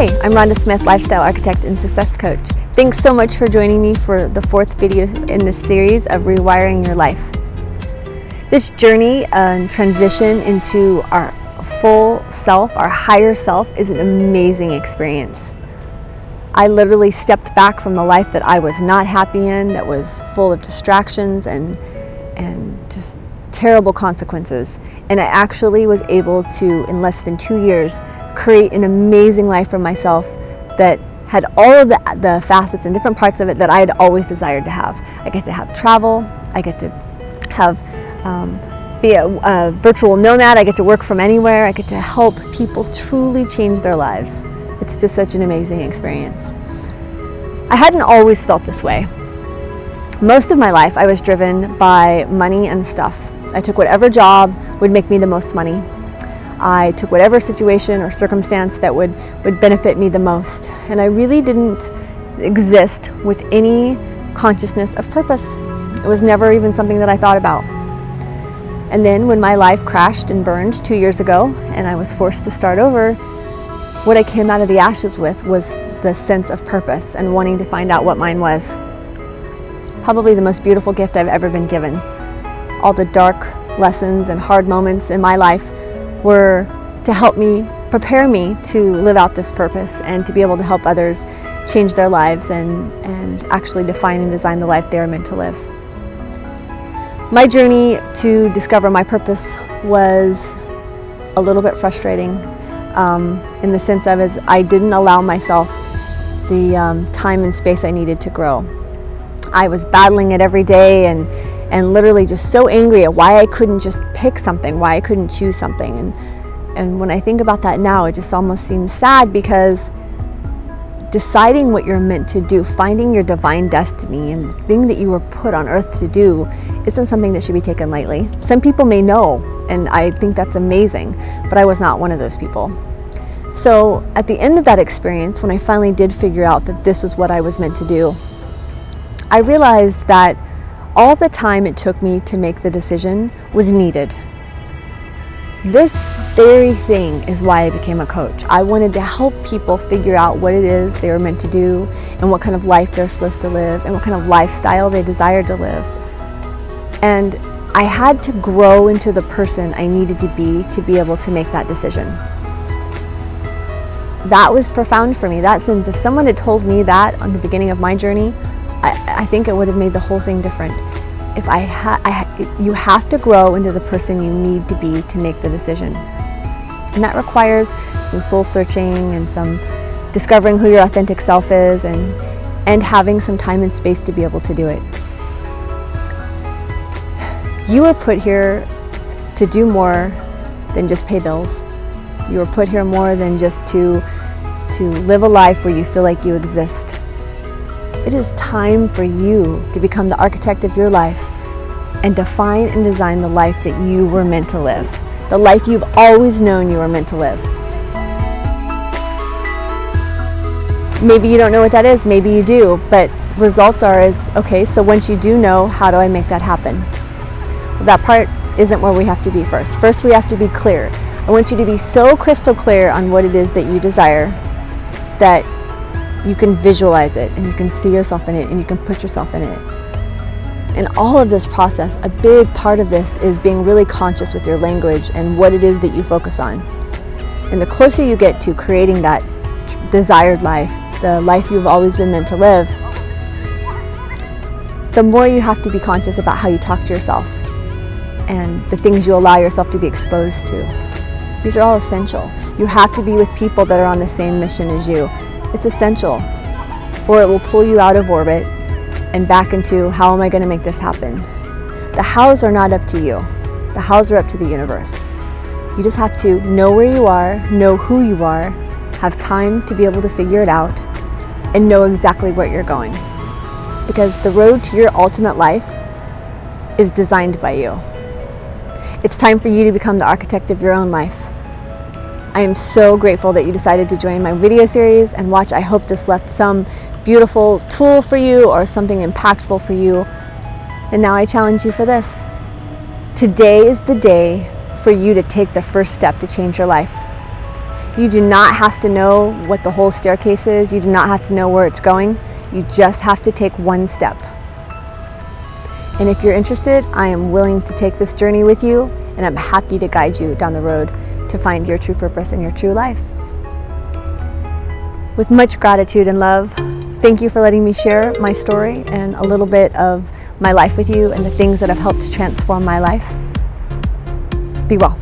Hi, I'm Rhonda Smith, lifestyle architect and success coach. Thanks so much for joining me for the fourth video in this series of Rewiring Your Life. This journey and transition into our full self, our higher self, is an amazing experience. I literally stepped back from the life that I was not happy in, that was full of distractions and just terrible consequences. And I actually was able to, in less than 2 years, create an amazing life for myself that had all of the facets and different parts of it that I had always desired to have. I get to have travel, I get to have be a virtual nomad, I get to work from anywhere, I get to help people truly change their lives. It's just such an amazing experience. I hadn't always felt this way. Most of my life I was driven by money and stuff. I took whatever job would make me the most money. I took whatever situation or circumstance that would benefit me the most. And I really didn't exist with any consciousness of purpose. It was never even something that I thought about. And then when my life crashed and burned 2 years ago and I was forced to start over, what I came out of the ashes with was the sense of purpose and wanting to find out what mine was. Probably the most beautiful gift I've ever been given. All the dark lessons and hard moments in my life were to help me, prepare me to live out this purpose and to be able to help others change their lives and actually define and design the life they are meant to live. My journey to discover my purpose was a little bit frustrating in the sense of as I didn't allow myself the time and space I needed to grow. I was battling it every day and literally just so angry at why I couldn't just pick something, why I couldn't choose something. And when I think about that now, it just almost seems sad because deciding what you're meant to do, finding your divine destiny and the thing that you were put on earth to do isn't something that should be taken lightly. Some people may know, and I think that's amazing, but I was not one of those people. So at the end of that experience, when I finally did figure out that this is what I was meant to do, I realized that all the time it took me to make the decision was needed. This very thing is why I became a coach. I wanted to help people figure out what it is they were meant to do and what kind of life they're supposed to live and what kind of lifestyle they desired to live. And I had to grow into the person I needed to be able to make that decision. That was profound for me. That sense, if someone had told me that on the beginning of my journey, I think it would have made the whole thing different. If you have to grow into the person you need to be to make the decision. And that requires some soul searching and some discovering who your authentic self is and having some time and space to be able to do it. You were put here to do more than just pay bills. You were put here more than just to live a life where you feel like you exist. It is time for you to become the architect of your life and define and design the life that you were meant to live, the life you've always known you were meant to live. Maybe you don't know what that is, maybe you do, but results are okay, so once you do know, how do I make that happen? Well, that part isn't where we have to be first. First, we have to be clear. I want you to be so crystal clear on what it is that you desire that you can visualize it and you can see yourself in it and you can put yourself in it. In all of this process, a big part of this is being really conscious with your language and what it is that you focus on. And the closer you get to creating that desired life, the life you've always been meant to live, the more you have to be conscious about how you talk to yourself and the things you allow yourself to be exposed to. These are all essential. You have to be with people that are on the same mission as you. It's essential, or it will pull you out of orbit and back into how am I going to make this happen. The hows are not up to you. The hows are up to the universe. You just have to know where you are, know who you are, have time to be able to figure it out, and know exactly where you're going. Because the road to your ultimate life is designed by you. It's time for you to become the architect of your own life. I am so grateful that you decided to join my video series and watch. I hope this left some beautiful tool for you or something impactful for you. And now I challenge you for this. Today is the day for you to take the first step to change your life. You do not have to know what the whole staircase is. You do not have to know where it's going. You just have to take one step. And if you're interested, I am willing to take this journey with you, and I'm happy to guide you down the road to find your true purpose and your true life. With much gratitude and love, thank you for letting me share my story and a little bit of my life with you and the things that have helped transform my life. Be well.